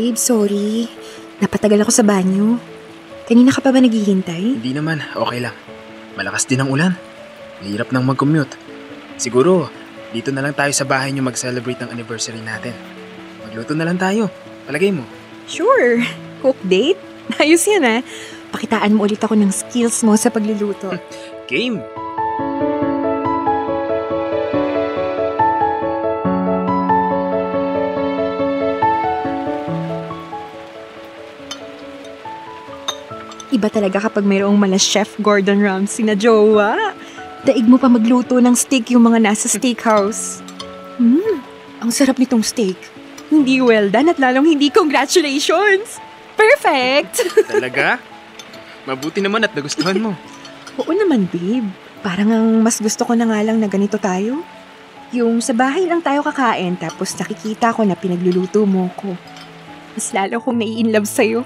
Babe, sorry. Napatagal ako sa banyo. Kanina ka pa ba naghihintay? Hindi naman, okay lang. Malakas din ang ulan. Mahirap nang mag-commute. Siguro, dito na lang tayo sa bahay niyo mag-celebrate ng anniversary natin. Magluto na lang tayo. Palagay mo. Sure. Cook date? Ayos yan ah. Pakitaan mo ulit ako ng skills mo sa pagluluto. Game! Iba talaga kapag mayroong mala Chef Gordon Ramsay na jowa. Daig mo pa magluto ng steak yung mga nasa steakhouse. Ang sarap nitong steak. Hindi well done at lalong hindi congratulations. Perfect! Talaga? Mabuti naman at nagustuhan mo. Oo naman, babe. Parang ang mas gusto ko na nga lang na ganito tayo. Yung sa bahay lang tayo kakain tapos nakikita ko na pinagluluto mo ko. Mas lalo kong nai-inlove sa'yo.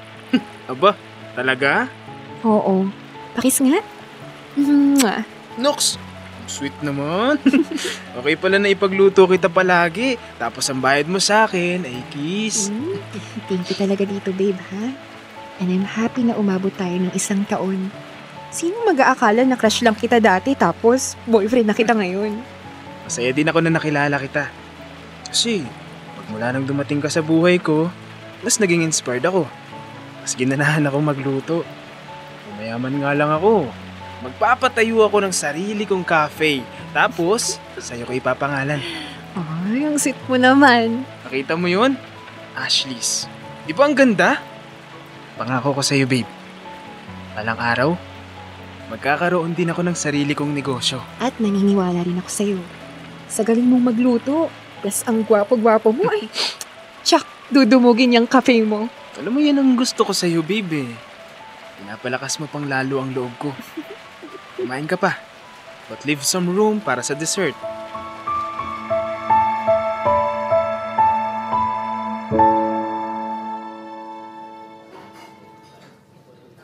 Aba, talaga? Oo. Pakis nga. Mwah. Nox! Sweet naman. Okay pala na ipagluto kita palagi. Tapos ang bayad mo sa akin ay kiss. Thank you talaga dito, babe, ha? And I'm happy na umabot tayo ng 1 taon. Sino mag-aakala na crush lang kita dati tapos boyfriend na kita ngayon? Masaya din ako na nakilala kita. Kasi, magmula nang dumating ka sa buhay ko, mas naging inspired ako. Mas ginanahan ako magluto. Mayaman nga lang ako. Magpapatayo ako ng sarili kong cafe. Tapos, sa'yo ko ipapangalan. Ay, ang sweet mo naman. Nakita mo yun? Ashley's. Di ba ang ganda? Pangako ko sa'yo, babe. Balang araw, magkakaroon din ako ng sarili kong negosyo. At naniniwala rin ako sa'yo. Sa galing mong magluto, plus ang gwapo-gwapo mo ay, tsak, dudumugin yung cafe mo. Alam mo yan ang gusto ko sa'yo, babe. Pinapalakas mo pang lalo ang loob ko. Kumain ka pa. But leave some room para sa dessert.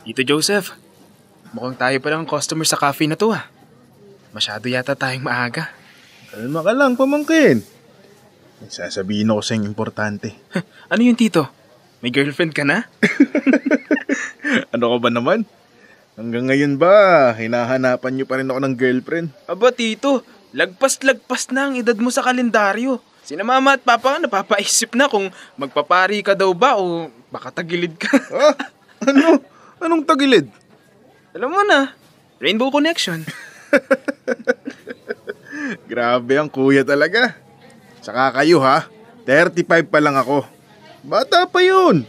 Tito Joseph, mukhang tayo pa lang customer sa cafe na to ah. Masyado yata tayong maaga. Kalma ka lang, pamangkin. May sasabihin ako sa yung importante. Ano yun, Tito? May girlfriend ka na? Ano ka ba naman? Hanggang ngayon ba, hinahanapan niyo pa rin ako ng girlfriend? Aba, Tito, lagpas-lagpas na ang edad mo sa kalendaryo. Sina mama at papa nga napapaisip na kung magpapari ka daw ba o baka tagilid ka. Ah? Ano? Anong tagilid? Alam mo na, Rainbow Connection. Grabe ang kuya talaga. Saka kayo ha, 35 pa lang ako. Bata pa yun.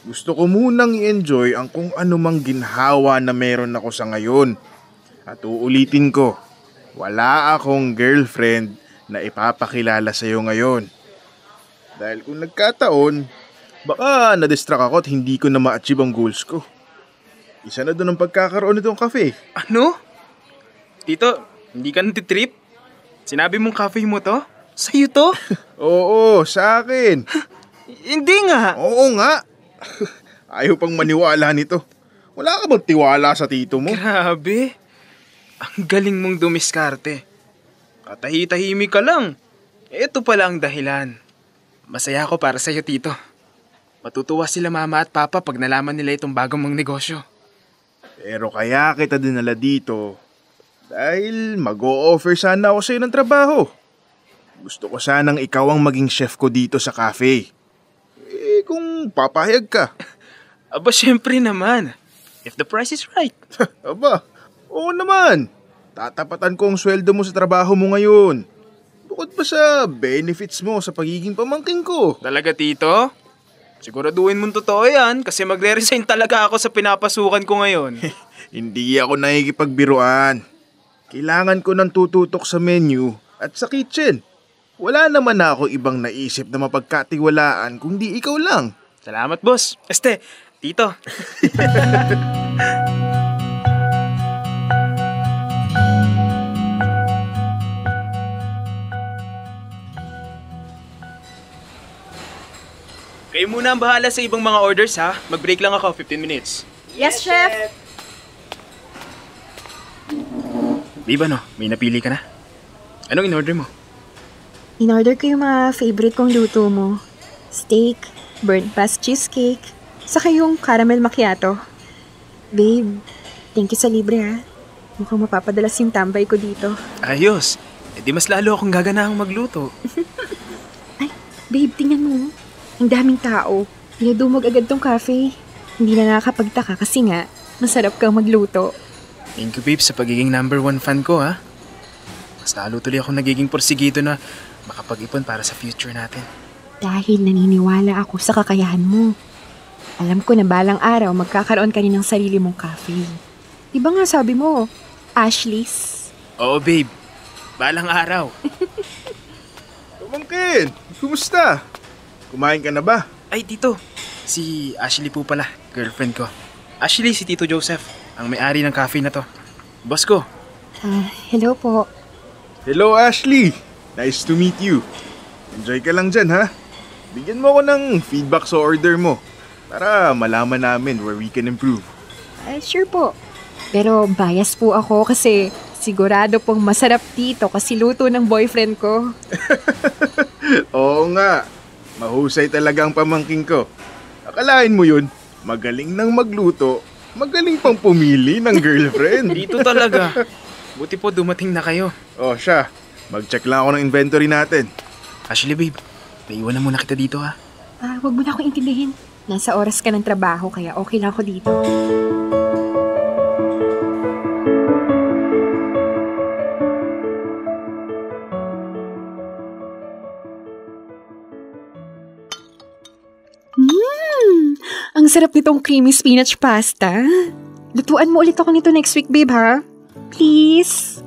Gusto ko munang i-enjoy ang kung anumang ginhawa na meron ako sa ngayon. At uulitin ko, wala akong girlfriend na ipapakilala sa'yo ngayon. Dahil kung nagkataon, baka na-distract ako at hindi ko na ma-achieve ang goals ko. Isa na doon ang pagkakaroon nitong cafe. Ano? Tito, hindi ka natitrip? Sinabi mong cafe mo to? Sa'yo to? Oo, sa akin. Hindi nga. Oo nga. Ayaw pang maniwala nito. Wala ka bang tiwala sa tito mo? Grabe. Ang galing mong dumiskarte. Katahi-tahimik ka lang. Ito pala ang dahilan. Masaya ako para sa'yo, Tito. Matutuwa sila mama at papa pag nalaman nila itong bagong mong negosyo. Pero kaya kita dinala dito dahil mag-o-offer sana ako sa'yo ng trabaho. Gusto ko sanang ikaw ang maging chef ko dito sa cafe. Kung papayag ka. Aba, syempre naman. If the price is right. Aba, oo naman. Tatapatan ko ang sweldo mo sa trabaho mo ngayon. Bukod pa sa benefits mo sa pagiging pamangkin ko. Talaga, Tito? Siguraduhin mong totoo yan kasi magre-resign talaga ako sa pinapasukan ko ngayon. Hindi ako nakikipagbiruan. Kailangan ko ng tututok sa menu at sa kitchen. Wala naman na ako ibang naisip na mapagkatiwalaan kung di ikaw lang. Salamat, boss. Tito. Kayo muna ang bahala sa ibang mga orders ha. Mag-break lang ako, 15 minutes. Yes, chef! Babe, may napili ka na? Anong in-order mo? In-order ko yung mga favorite kong luto mo. Steak, burnt past cheesecake, saka yung caramel macchiato. Babe, thank you sa libre ha. Mukhang mapapadalas yung tambay ko dito. Ayos. E di mas lalo akong gaganahang magluto. Ay, babe, tingnan mo. Ang daming tao. Pinadumog agad tong cafe. Hindi na nakakapagtaka kasi nga, masarap kang magluto. Thank you, babe, sa pagiging number 1 fan ko, ha? Mas lalo tuloy akong nagiging porsigido na makapag-ipon para sa future natin. Dahil naniniwala ako sa kakayahan mo. Alam ko na balang araw magkakaroon ka rin ng sarili mong cafe. Diba nga sabi mo, Ashley's? Oo, babe. Balang araw. Pamangkin, kumusta? Kumain ka na ba? Ay, Tito. Si Ashley po pala, girlfriend ko. Ashley, si Tito Joseph, ang may-ari ng cafe na to. Boss ko. Hello po. Hello Ashley, nice to meet you. Enjoy ka lang dyan ha. Bigyan mo ako ng feedback sa order mo para malaman namin where we can improve. Sure po. Pero bias po ako kasi sigurado pong masarap dito kasi luto ng boyfriend ko. Oo nga, mahusay talaga ang pamangking ko. Akalain mo yun, magaling nang magluto, magaling pang pumili ng girlfriend. Dito talaga. Buti po dumating na kayo. Oh siya, mag-check lang ako ng inventory natin. Ashley, babe, naiwan na muna kita dito, ha? Wag mo na akong intindihin. Nasa oras ka ng trabaho kaya okay lang ako dito. Ang sarap nitong creamy spinach pasta. Lutuan mo ulit ako nito next week, babe, ha? Please?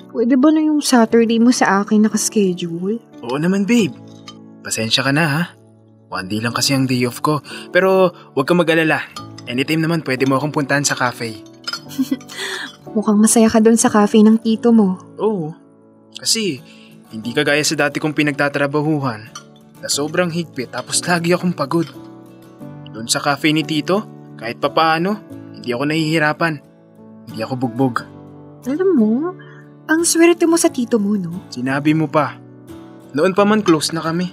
Pwede ba na yung Saturday mo sa akin nakaschedule? Oo naman, babe. Pasensya ka na, ha? One day lang kasi ang day off ko. Pero huwag kang mag-alala. Anytime naman pwede mo akong puntahan sa cafe. Mukhang masaya ka doon sa cafe ng tito mo. Oo. Kasi hindi kagaya sa dati kong pinagtatrabahuhan na sobrang higpit tapos lagi akong pagod. Doon sa cafe ni tito, kahit papaano, hindi ako nahihirapan. Hindi ako bugbog. Alam mo, ang swerte mo sa tito mo, no? Sinabi mo pa. Noon pa man close na kami.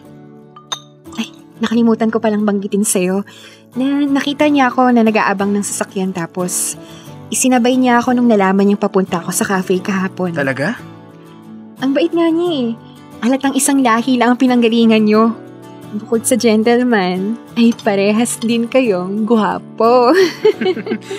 Ay, nakalimutan ko palang banggitin sa'yo na nakita niya ako na nag-aabang ng sasakyan tapos isinabay niya ako nung nalaman niyang papunta ako sa cafe kahapon. Talaga? Ang bait nga niya eh. Halatang isang lahi lang ang pinanggalingan niyo. Bukod sa gentleman, ay parehas din kayong guwapo.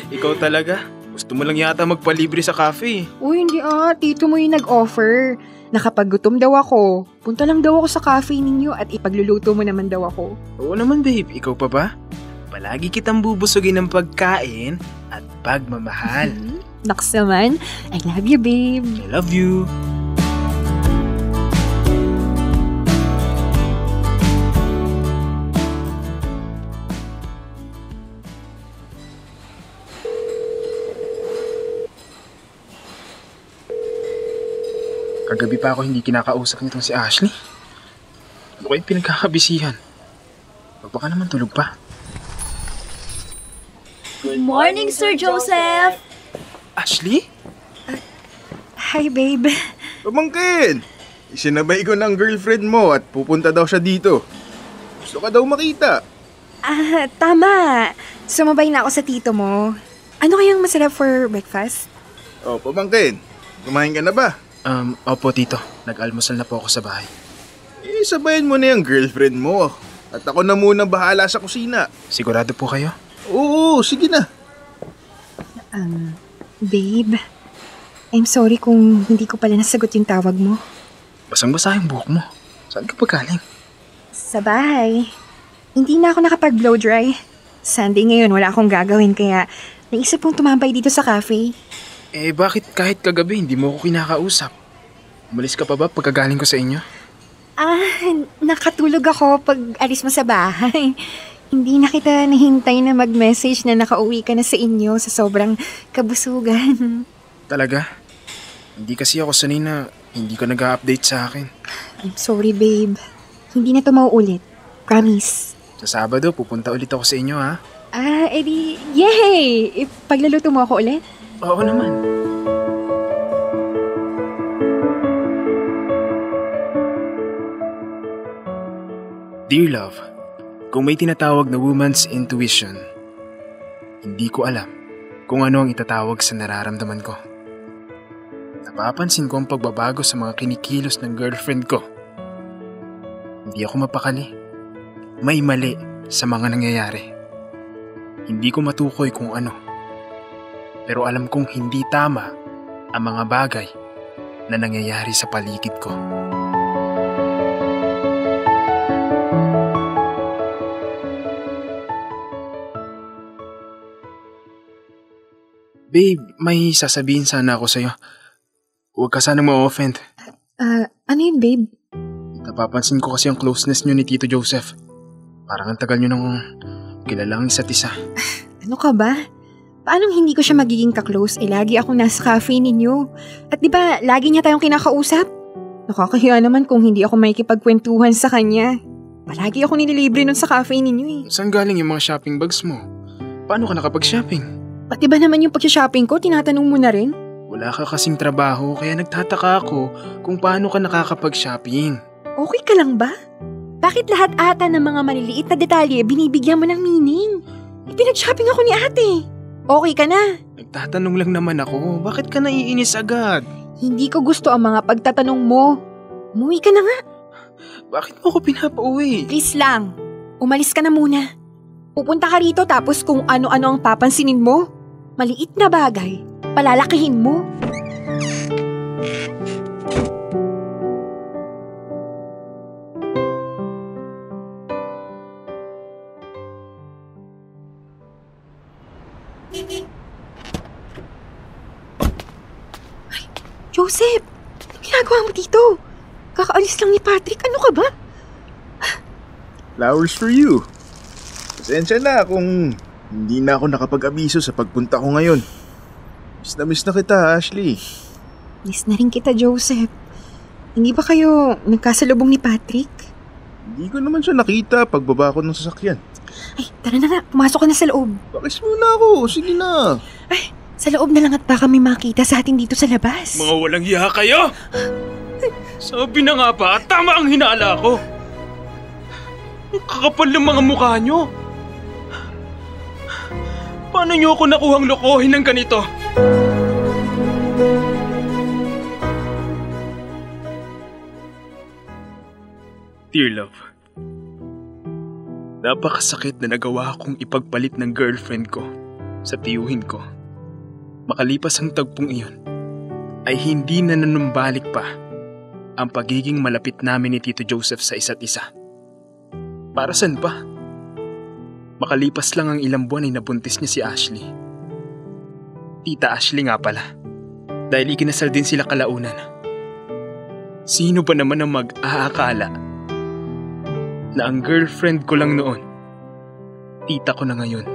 Ikaw talaga? Gusto mo lang yata magpalibre sa cafe. Uy, hindi tito mo yung nag-offer. Nakapaggutom daw ako. Punta lang daw ako sa cafe ninyo at ipagluluto mo naman daw ako. Oo naman, babe. Ikaw pa ba? Palagi kitang bubusugin ng pagkain at pagmamahal. Naks naman, I love you, babe. I love you. Kagabi pa ako hindi kinakausap nitong si Ashley. Ano kayong pinagkakabisihan? Baka naman tulog pa. Good morning, Sir Joseph! Ashley? Hi, babe. Pamangkin, isinabay ko ng girlfriend mo at pupunta daw siya dito. Gusto ka daw makita. Tama. Sumabay na ako sa tito mo. Ano kayang masarap for breakfast? Oh, pamangkin, kumain ka na ba? Opo, tito. Nag-almusal na po ako sa bahay. Sabayan mo na yung girlfriend mo. At ako na muna bahala sa kusina. Sigurado po kayo? Oo, sige na. Babe, I'm sorry kung hindi ko pala nasagot yung tawag mo. Basang-basa yung buhok mo. Saan ka pa galing? Sa bahay. Hindi na ako nakapag-blow dry. Sunday ngayon, wala akong gagawin kaya naisip kong tumambay dito sa cafe. Bakit kahit kagabi hindi mo ako kinakausap? Umalis ka pa ba pagkagaling ko sa inyo? Nakatulog ako pag alis mo sa bahay. Hindi na kita nahintay na mag-message na nakauwi ka na sa inyo sa sobrang kabusugan. Talaga? Hindi kasi ako sanay na hindi ka nag-update sa akin. I'm sorry, babe. Hindi na to mauulit. Promise. Sa Sabado, pupunta ulit ako sa inyo, ha? Edi, yay! Pagluluto mo ako ulit? Oo naman. Dear love, Kung may tinatawag na woman's intuition, hindi ko alam kung ano ang itatawag sa nararamdaman ko. Napapansin ko ang pagbabago sa mga kinikilos ng girlfriend ko. Hindi ako mapakali. May mali sa mga nangyayari. Hindi ko matukoy kung ano. Pero alam kong hindi tama ang mga bagay na nangyayari sa paligid ko. Babe, may sasabihin sana ako sa'yo. Huwag ka sanang ma-offend. Ano yun, babe? Napapansin ko kasi ang closeness niyo ni Tito Joseph. Parang ang tagal niyo nang kilalang isa't isa. Ano ka ba? Paano hindi ko siya magiging ka-close? Lagi ako nasa cafe ninyo. At di ba, lagi niya tayong kinakausap? Nakakahiya naman kung hindi ako makikipagkwentuhan sa kanya. Palagi ako nililibre nun sa cafe ninyo Saan galing yung mga shopping bags mo? Paano ka nakapag-shopping? Pati ba naman yung pag-shopping ko, tinatanong mo na rin? Wala ka kasing trabaho kaya nagtataka ako kung paano ka nakakapag-shopping. Okay ka lang ba? Bakit lahat ata ng mga maliliit na detalye binibigyan mo ng meaning? Pinag-shopping ako ni ate. Okay ka na? Nagtatanong lang naman ako, bakit ka naiinis agad? Hindi ko gusto ang mga pagtatanong mo. Umuwi ka na nga. Bakit mo ko pinapauwi? Please lang, umalis ka na muna. Pupunta ka rito tapos kung ano-ano ang papansinin mo. Maliit na bagay, palalakihin mo. Ay, Joseph! Anong ginagawa mo dito? Kakaalis lang ni Patrick. Ano ka ba? Flowers for you. Pasensya na kung hindi na ako nakapag-abiso sa pagpunta ko ngayon. Miss na kita, Ashley. Miss na rin kita, Joseph. Hindi ba kayo nagkasalubong ni Patrick? Hindi ko naman siya nakita pagbaba ko ng sasakyan. Ay, tara na nga. Pumasok ka na sa loob. Bakis muna ako. Sige na. Ay, sa loob na lang at baka may makita sa atin dito sa labas. Mga walang hiya kayo! Sabi na nga ba, tama ang hinala ko. Ang kakapal ng mga mukha nyo. Paano nyo ako nakuhang lokohin ng ganito? Dear love, napakasakit na nagawa kong ipagpalit ng girlfriend ko sa tiyuhin ko. Makalipas ang tagpong iyon, ay hindi na nanumbalik pa ang pagiging malapit namin ni Tito Joseph sa isa't isa. Para saan pa? Makalipas lang ang ilang buwan ay nabuntis niya si Ashley. Tita Ashley nga pala, dahil ikinasal din sila kalaunan. Sino ba naman ang mag-aakala na ang girlfriend ko lang noon, tita ko na ngayon?